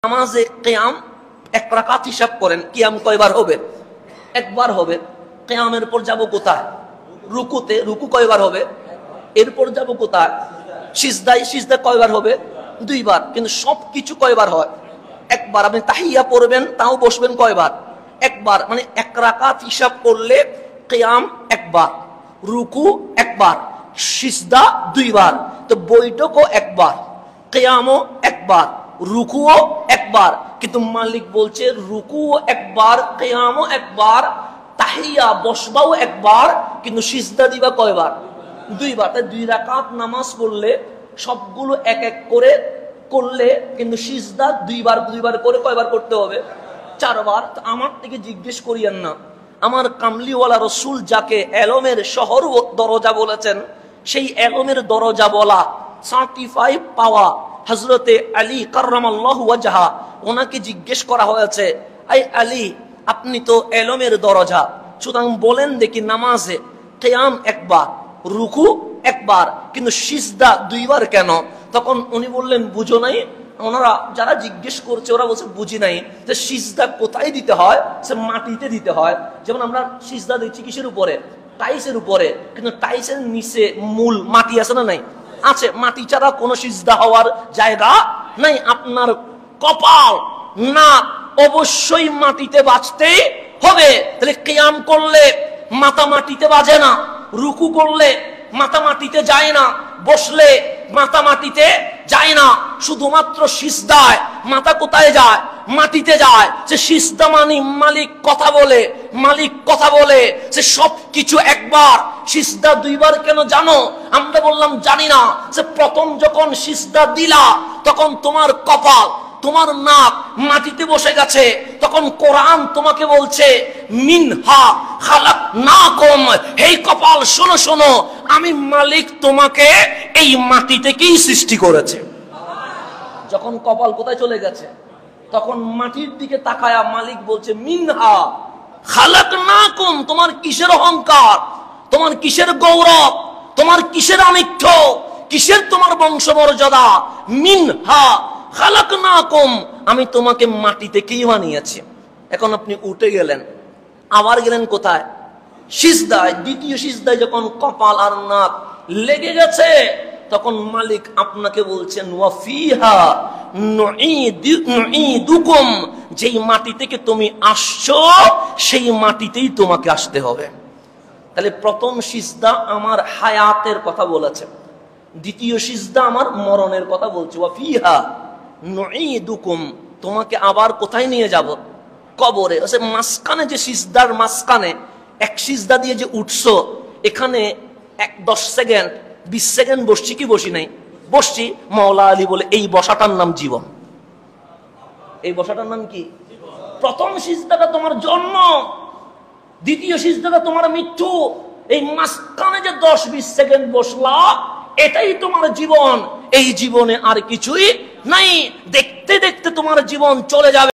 নামাজে কিয়াম এক রাকাত হিসাব করেন, কিয়াম কয়বার হবে? একবার হবে। কিয়ামের পর যাব কোথায়? রুকুতে। রুকু কয়বার হবে? এরপর যাব কোথায়? সিজদায়। সিজদা কয়বার হবে? দুইবার। কিন্তু সবকিছু কয়বার হয়? একবার। আপনি তাহিয়া পড়বেন, তাও বসবেন কয়বার? একবার। মানে এক রাকাত হিসাব করলে কিয়াম একবার, রুকু একবার, সিজদা দুইবার, তো বৈঠকও একবার, কিয়ামও একবার, রুকুও একবার। কিন্তু মালিক বলছে রুকুও একবার, কিয়ামও একবার, তাহিয়া বসবাও একবার, কিন্তু সিজদা দিবা কয়বার? দুইবার। তাই দুই রাকাত নামাজ পড়লে সবগুলো এক এক করে করলে কিন্তু সিজদা দুইবার দুইবার করে কয়বার করতে হবে? চারবার। তো আমার থেকে জিজ্ঞেস করিয়েন না, আমার কামলিওয়ালা রসুল যাকে এলমের শহর দরজা বলেছেন, সেই এলমের দরজা বলা, সার্টিফাইড পাওয়া হযরতে আলী কাররামাল্লাহু ওয়াজহা, ওনাকে জিজ্ঞেস করা হয়েছে, আই আলী, আপনি তো এলমের দরজা, সুতরাং বলেন দেখি নামাজে কিয়াম একবার, রুকু একবার, কিন্তু সিজদা দুইবার কেন? তখন উনি বললেন বুঝো নাই? ওনারা যারা জিজ্ঞেস করছে ওরা বলছে বুঝি নাই যে সিজদা কোথায় দিতে হয়, সে মাটিতে দিতে হয়। যেমন আমরা সিজদা দিচ্ছি কিসের উপরে? টাইসের উপরে, কিন্তু টাইসের নিচে মূল মাটি আছে না নাই? আছে। মাটি ছাড়া কোনো সিজদা হওয়ার জায়গা নাই। আপনার কপাল না অবশ্যই মাটিতে বাজতেই হবে। তাহলে কিয়াম করলে মাথা মাটিতে বাজে না, রুকু করলে মাথা মাটিতে যায় না, বসলে মাথা মাটিতে যায় না, শুধুমাত্র সিজদায় মাথা কোথায় যায়? মাটিতে যায়। যে সিজদা মানে মালিক কথা বলে, মালিক কথা বলে, যে সবকিছু একবার, সিজদা দুইবার কেন জানো? আমরা বললাম জানি না। যে প্রথম যখন সিজদা দিলা তখন তোমার কপাল, তোমার নাক মাটিতে বসে গেছে, তখন কোরআন তোমাকে বলছে মিনহা খালাকনাকুম, এই কপাল শোনো শোনো, আমি মালিক তোমাকে এই মাটি থেকেই সৃষ্টি করেছে। যখন কপাল কোথায় চলে গেছে তখন মাটির দিকে তাকায়া মালিক বলছে মিনহা খালাকনাকুম, তোমার কিসের অহংকার, তোমার কিসের গৌরব, তোমার কিসের আমিত্ব, কিসের তোমার বংশমর্যাদা? মিনহা খালাকনাকুম, আমি তোমাকে মাটি থেকেই বানিয়েছি। এখন আপনি উঠে গেলেন, আবার গেলেন কোথায়? সিজদায়। দ্বিতীয় সিজদায় যখন কপাল আর নাক লেগে গেছে তখন মালিক আপনাকে বলছেন ওয়াফিহা নুঈদুকুম, যেই মাটি থেকে তুমি আসছো সেই মাটিতেই তোমাকে আসতে হবে। তাহলে প্রথম সিজদা আমার হায়াতের কথা বলেছে, দ্বিতীয় সিজদা আমার মরণের কথা বলছে। ওয়াফিহা নুঈদুকুম, তোমাকে আবার কোথায় নিয়ে যাব? কবরে। মাঝখানে যে সিজদার মাঝখানে এক সিজদা দিয়ে যে উঠছো, এখানে 10 সেকেন্ড 20 সেকেন্ড বসছি কি বসি নাই? বসছি। মাওলা আলী বলে এই বসাটার নাম জীবন। এই বসাটার নাম কি? প্রথম সিজদাটা তোমার জন্ম, দ্বিতীয় সিজদাটা তোমার মৃত্যু। এই মাঝখানে যে 10-20 সেকেন্ড বসলা, এটাই তোমার জীবন। এই জীবনে আর কিছুই নাই। দেখতে দেখতে তোমার জীবন চলে যাবে।